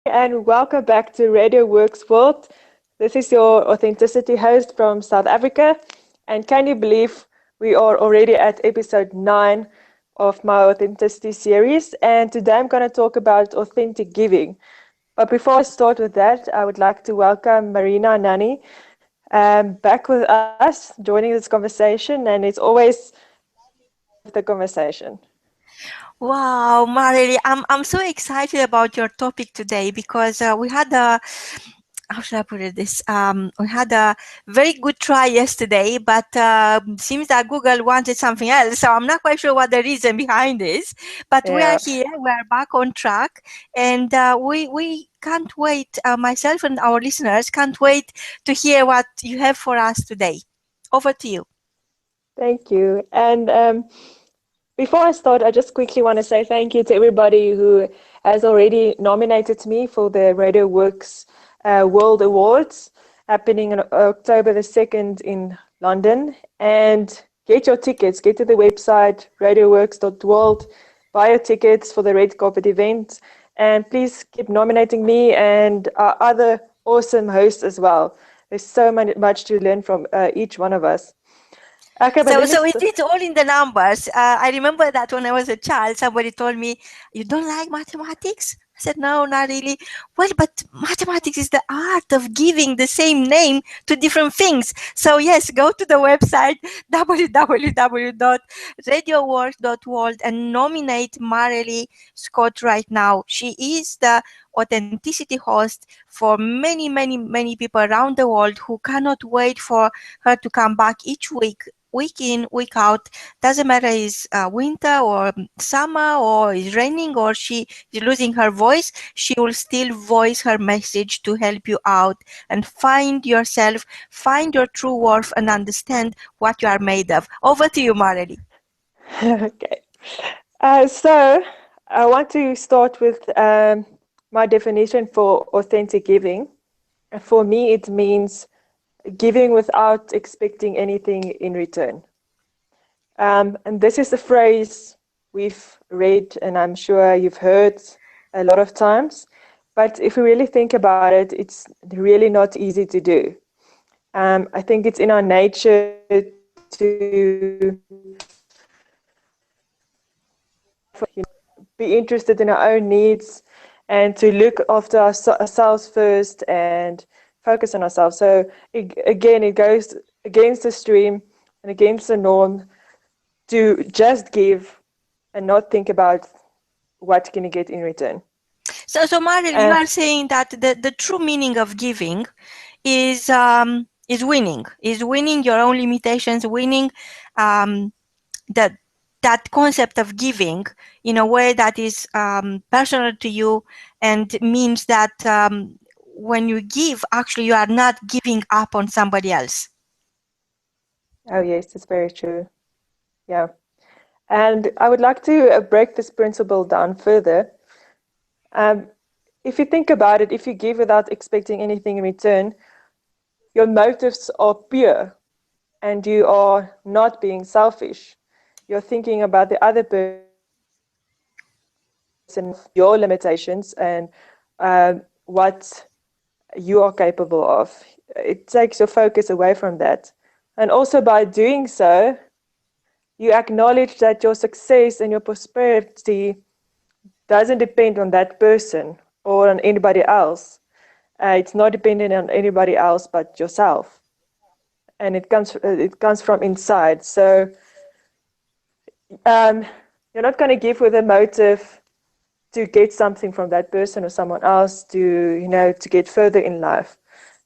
And welcome back to Radio Works World. This is your authenticity host from South Africa. And can you believe we are already at episode 9 of my authenticity series? And today I'm going to talk about authentic giving. But before I start with that, I would like to welcome Marina and Nani back with us, joining this conversation. And it's always the conversation. Wow, Mareli, I'm so excited about your topic today because we had a how should I put it this we had a very good try yesterday, but seems that Google wanted something else, so I'm not quite sure what the reason behind is. But we are Yeah. here, we are back on track, and we can't wait. Myself and our listeners can't wait to hear what you have for us today. Over to you. Thank you. And before I start, I just quickly want to say thank you to everybody who has already nominated me for the Radio Works World Awards happening on October the 2nd in London. And get your tickets, get to the website radioworks.world, buy your tickets for the red carpet event. And please keep nominating me and our other awesome hosts as well. There's so much to learn from each one of us. Okay, but So, let me so it's all in the numbers. I remember that when I was a child, somebody told me, "You don't like mathematics?" I said, "No, not really." Well, but mathematics is the art of giving the same name to different things. So yes, go to the website www.radiowork.world and nominate Mareli Scott right now. She is the authenticity host for many, many, many people around the world who cannot wait for her to come back each week in, week out. Doesn't matter is winter or summer or is raining or she is losing her voice, she will still voice her message to help you out and find yourself, find your true worth and understand what you are made of. Over to you, Marely. okay. So I want to start with my definition for authentic giving. For me, it means giving without expecting anything in return. And this is a phrase we've read and I'm sure you've heard a lot of times. But if we really think about it, it's really not easy to do. I think it's in our nature to be interested in our own needs and to look after ourselves first and focus on ourselves. So again, it goes against the stream and against the norm to just give and not think about what can you get in return. So Marely, you Uh, are saying that the true meaning of giving is winning your own limitations, winning um, that that concept of giving in a way that is personal to you and means that when you give, actually you are not giving up on somebody else. oh yes, that's very true. Yeah. And I would like to break this principle down further. Um, if you think about it, if you give without expecting anything in return, your motives are pure and you are not being selfish. You're thinking about the other person, your limitations, and what you are capable of. It takes your focus away from that. And also by doing so, you acknowledge that your success and your prosperity doesn't depend on that person or on anybody else. It's not dependent on anybody else but yourself, and it comes from inside. So um, you're not going to give with a motive to get something from that person or someone else to to get further in life,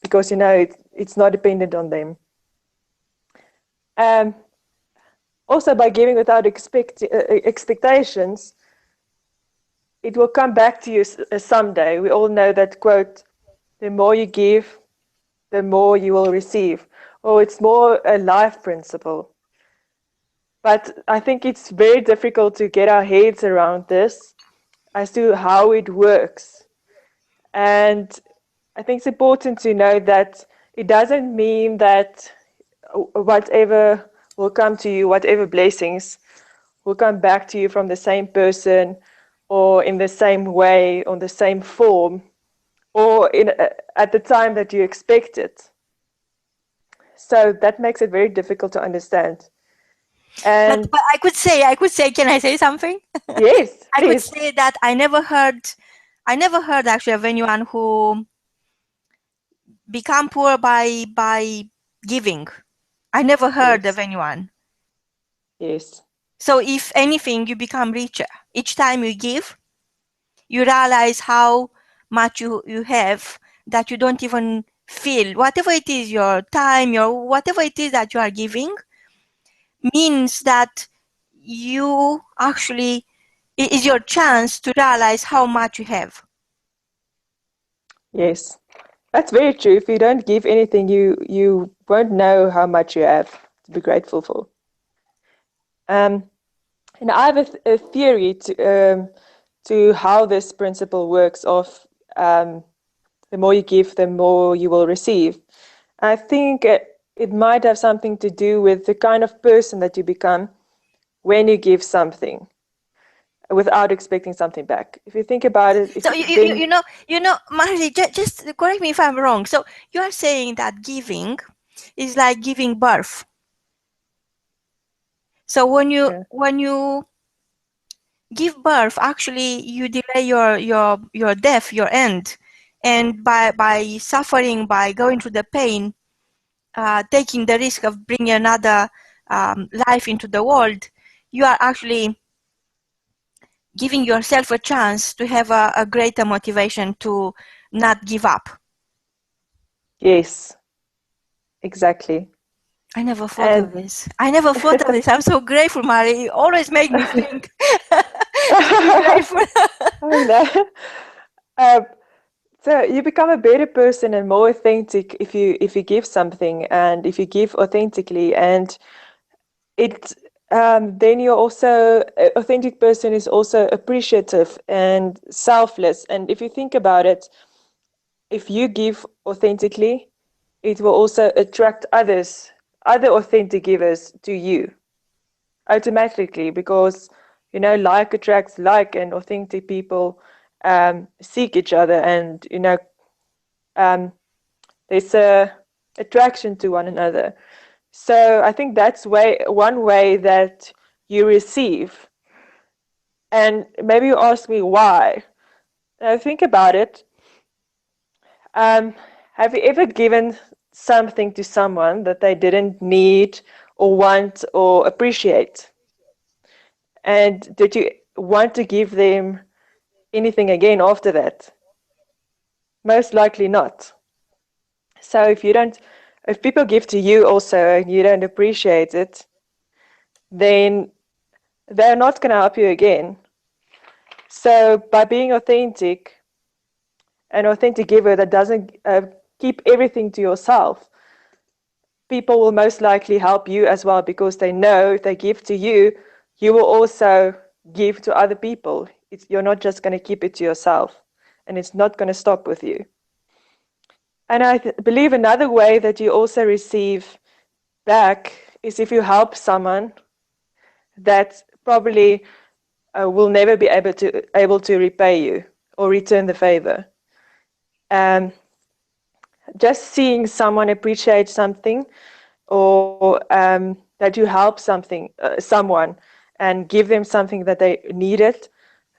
because it's not dependent on them. Um, Also, by giving without expectations, it will come back to you someday. We all know that quote: "The more you give, the more you will receive." Or it's more a life principle. But I think it's very difficult to get our heads around this as to how it works. And I think it's important to know that it doesn't mean that whatever will come to you, whatever blessings will come back to you from the same person or in the same way, on the same form. or at the time that you expect it. So that makes it very difficult to understand. But And I could say, can I say something? yes, I could please. say that I never heard actually of anyone who become poor by giving. I never heard of Yes, anyone. yes, So if anything, you become richer. Each time you give, you realize how much you have that you don't even feel. Whatever it is, your time, your whatever it is that you are giving, means that you actually it is your chance to realize how much you have. yes. That's very true. If you don't give anything, you won't know how much you have to be grateful for. Um, and I have a theory to how this principle works of um, the more you give, the more you will receive. I think it might have something to do with the kind of person that you become when you give something without expecting something back. If you think about it, if So then Marley, just correct me if I'm wrong. So you are saying that giving is like giving birth. So yeah, when you give birth, actually you delay your death, your end, and by suffering, by going through the pain, taking the risk of bringing another life into the world, you are actually giving yourself a chance to have a greater motivation to not give up. yes, exactly. I never thought of And this. I never thought of this. I'm so grateful, Mari. You always make me think to be grateful. oh no. Um, so you become a better person and more authentic if you give something and if you give authentically, and it then you're also an authentic person is also appreciative and selfless. And if you think about it, if you give authentically, it will also attract other authentic givers to you automatically, because like attracts like, and authentic people seek each other, and um, there's a attraction to one another. So I think that's one way that you receive. And maybe you ask me why. Now think about it. Um, have you ever given something to someone that they didn't need or want or appreciate? And did you want to give them anything again after that? Most likely not. So if people give to you also and you don't appreciate it, then they're not going to help you again. So by being authentic, an authentic giver that doesn't keep everything to yourself, people will most likely help you as well, because they know if they give to you, you will also give to other people. You're not just going to keep it to yourself, and it's not going to stop with you. And I believe another way that you also receive back is if you help someone that probably will never be able to repay you or return the favor. Um, just seeing someone appreciate something, or that you help someone and give them something that they needed,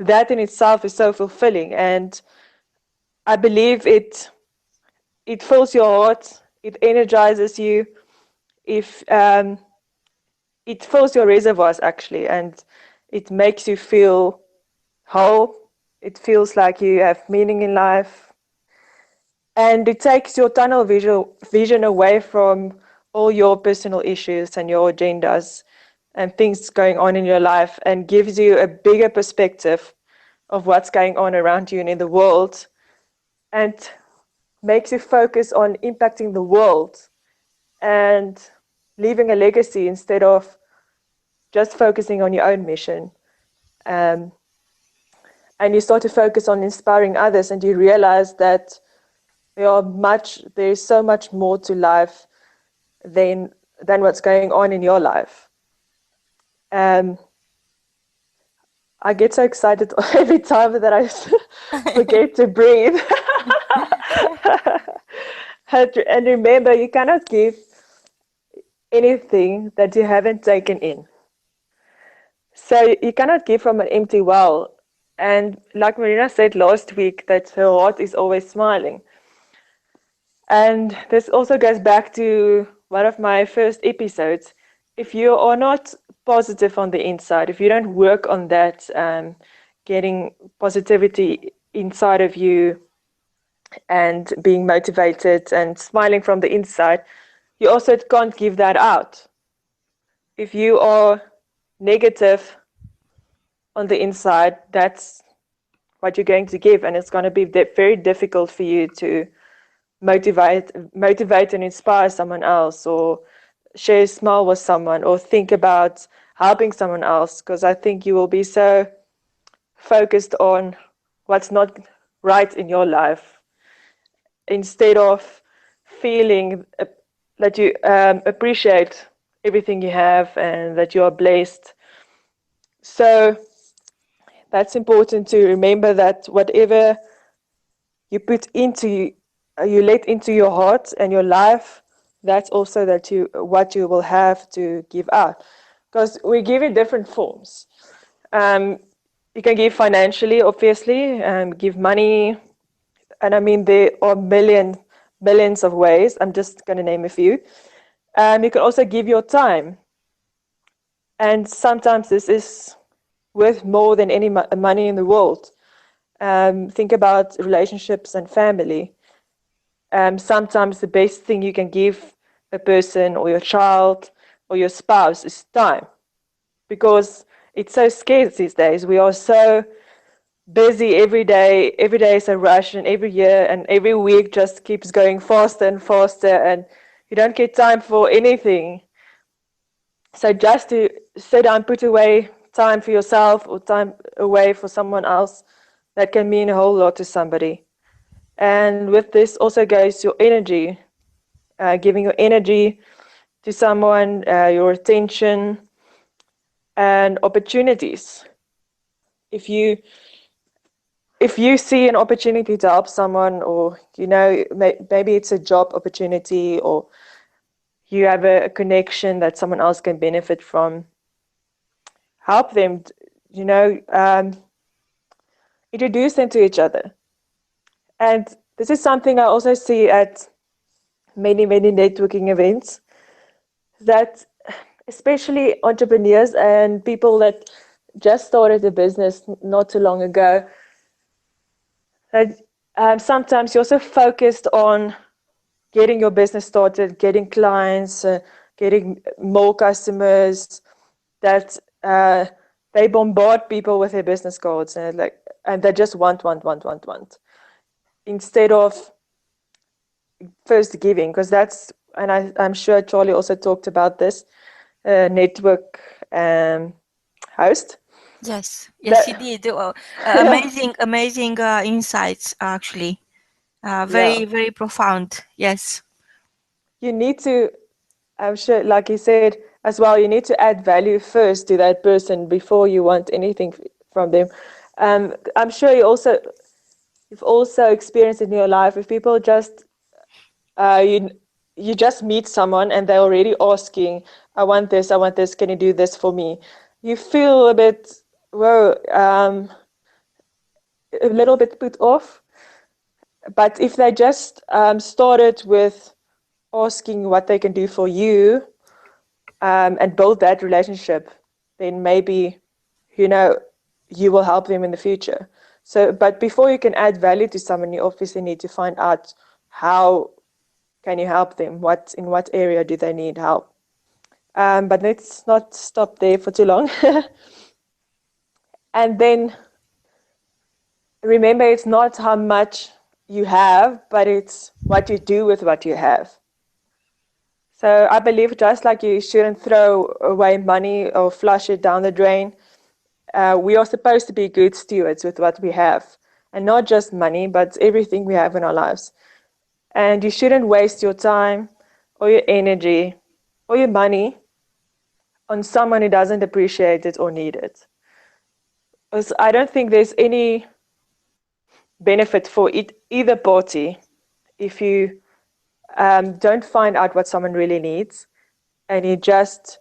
that in itself is so fulfilling. And I believe it fills your heart, it energizes you, if it fills your reservoirs actually, and it makes you feel whole. It feels like you have meaning in life, and it takes your tunnel vision away from all your personal issues and your agendas and things going on in your life, and gives you a bigger perspective of what's going on around you and in the world, and makes you focus on impacting the world and leaving a legacy instead of just focusing on your own mission. Um, and you start to focus on inspiring others, and you realize that there's so much more to life than what's going on in your life. Um, I get so excited every time that I forget to breathe. And remember, you cannot give anything that you haven't taken in. So you cannot give from an empty well. And like Marina said last week, that her heart is always smiling. And this also goes back to one of my first episodes. If you are not positive on the inside, if you don't work on that, getting positivity inside of you and being motivated and smiling from the inside, you also can't give that out. If you are negative on the inside, that's what you're going to give, and it's going to be very difficult for you to motivate and inspire someone else, or share a smile with someone, or think about helping someone else, because I think you will be so focused on what's not right in your life instead of feeling that you appreciate everything you have and that you are blessed. So that's important to remember, that whatever you put into you let into your heart and your life, that's also that you what you will have to give out, because we give in different forms. um, you can give financially, obviously, give money, and I mean there are billions of ways. I'm just going to name a few. You can also give your time, and sometimes this is worth more than any money in the world. Think about relationships and family. Sometimes the best thing you can give a person or your child or your spouse is time, because it's so scarce these days. We are so busy every day. Every day is a rush, and every year and every week just keeps going faster and faster, and you don't get time for anything. So just to sit down, put away time for yourself or time away for someone else, that can mean a whole lot to somebody. And with this also goes your energy, giving your energy to someone, your attention and opportunities. If you if you see an opportunity to help someone, or maybe it's a job opportunity, or you have a connection that someone else can benefit from, help them. You know, introduce them to each other. And this is something I also see at many networking events, that especially entrepreneurs and people that just started a business not too long ago, that sometimes you're so focused on getting your business started, getting clients, getting more customers, that they bombard people with their business cards, and they just want, instead of first giving, because and I'm sure Charlie also talked about this, network host. Yes, yes, he That did. Amazing, amazing insights, actually. yeah, Very, very profound. Yes. you need to. I'm sure, like you said as well, you need to add value first to that person before you want anything from them. I'm sure you've also experienced in your life, if people just you just meet someone and they're already asking, I want this, can you do this for me? You feel a bit, whoa, a little bit put off. But if they just started with asking what they can do for you, and build that relationship, then maybe, you know, you will help them in the future. So, but before you can add value to someone, you obviously need to find out how can you help them? In what area do they need help? But let's not stop there for too long. And then remember, it's not how much you have, but it's what you do with what you have. So I believe just like you shouldn't throw away money or flush it down the drain, we are supposed to be good stewards with what we have. And not just money, but everything we have in our lives. And you shouldn't waste your time or your energy or your money on someone who doesn't appreciate it or need it. Because I don't think there's any benefit for either party if you don't find out what someone really needs, and you just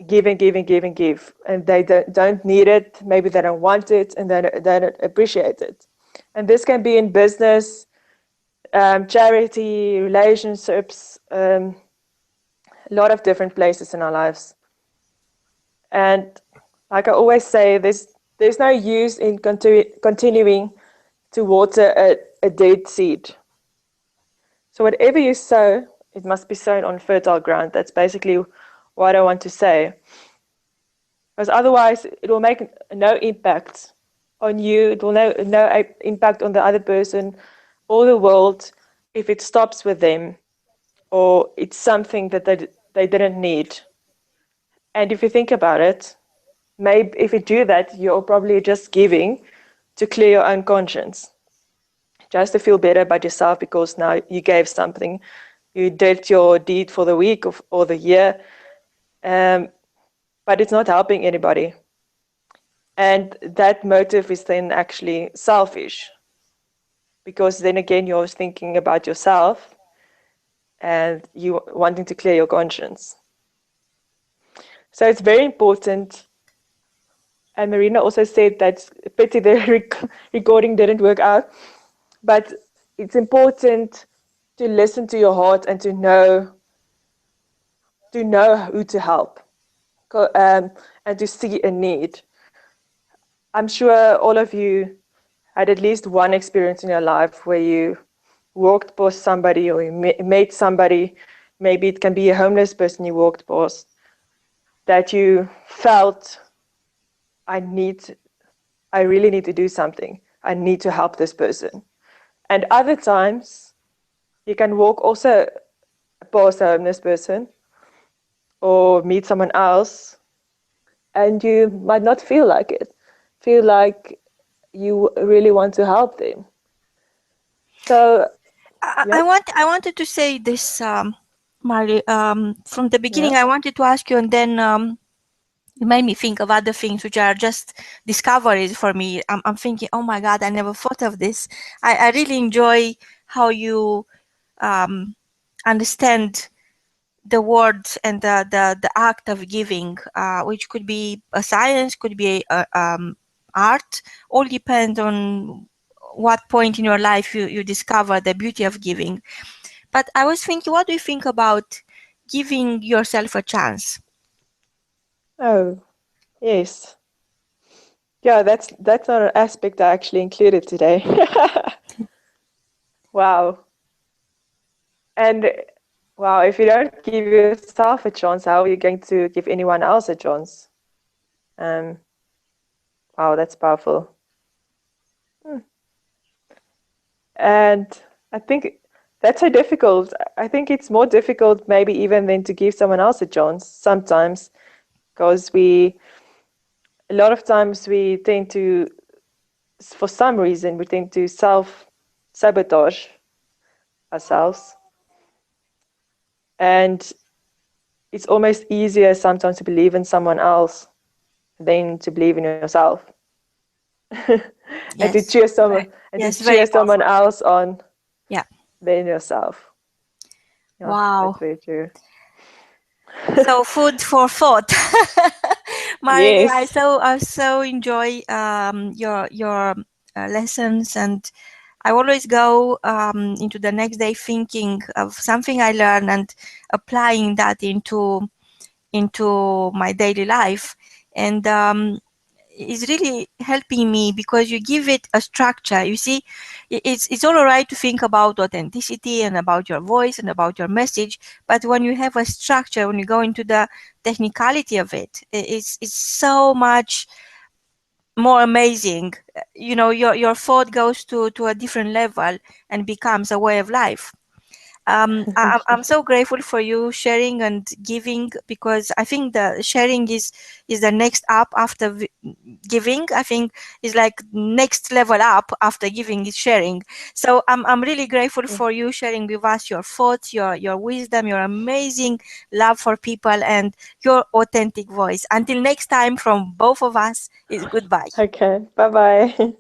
give and give and give and give, and they don't need it, maybe they don't want it, and they don't appreciate it. And this can be in business, charity, relationships, a lot of different places in our lives. And like I always say, there's no use in continuing to water a dead seed. So whatever you sow, it must be sown on fertile ground. That's basically what I want to say. Because otherwise, it will make no impact on you. It will no impact on the other person or the world if it stops with them or it's something that they didn't need. And if you think about it, maybe if you do that, you're probably just giving to clear your own conscience, just to feel better about yourself because now you gave something, you did your deed for the week or the year, but it's not helping anybody. And that motive is then actually selfish, because then again you're thinking about yourself and you wanting to clear your conscience. So it's very important. And Marina also said that pity the recording didn't work out, but it's important to listen to your heart and to know who to help, and to see a need. I'm sure all of you had at least one experience in your life where you walked past somebody or you met somebody, maybe it can be a homeless person you walked past, that you felt, I really need to do something. I need to help this person. And other times, you can walk also past a homeless person or meet someone else, and you might not feel like it. Feel like you really want to help them. So, I yep, want I wanted to say this, Mari. From the beginning, yeah. I wanted to ask you, and then you made me think of other things which are just discoveries for me. I'm thinking, oh my God, I never thought of this. I really enjoy how you um, understand the words and the act of giving, which could be a science, could be art, all depends on what point in your life you discover the beauty of giving. But I was thinking, what do you think about giving yourself a chance? Oh, yes. Yeah, that's not an aspect I actually included today. Wow. And wow, if you don't give yourself a chance, how are you going to give anyone else a chance? Um, wow, that's powerful. Hmm. And I think that's so difficult. I think it's more difficult maybe even than to give someone else a chance sometimes, because a lot of times we tend to, for some reason, we tend to self-sabotage ourselves. And it's almost easier sometimes to believe in someone else than to believe in yourself. and to Yes, cheer someone and to yes, cheer very someone powerful. else on Yeah. than yourself. Yeah, that's Wow. very true. So food for thought. Marily, Yes. I so enjoy your lessons, and I always go into the next day thinking of something I learned and applying that into my daily life. And is really helping me because you give it a structure. You see, it's all right to think about authenticity and about your voice and about your message, but when you have a structure, when you go into the technicality of it, it's so much more amazing. You know, your thought goes to a different level and becomes a way of life. Thank you. I'm so grateful for you sharing and giving, because I think the sharing is the next up after giving. I think is like next level up after giving is sharing. So I'm really grateful for you sharing with us your thoughts, your wisdom, your amazing love for people, and your authentic voice. Until next time, from both of us, is goodbye. Okay. Bye bye.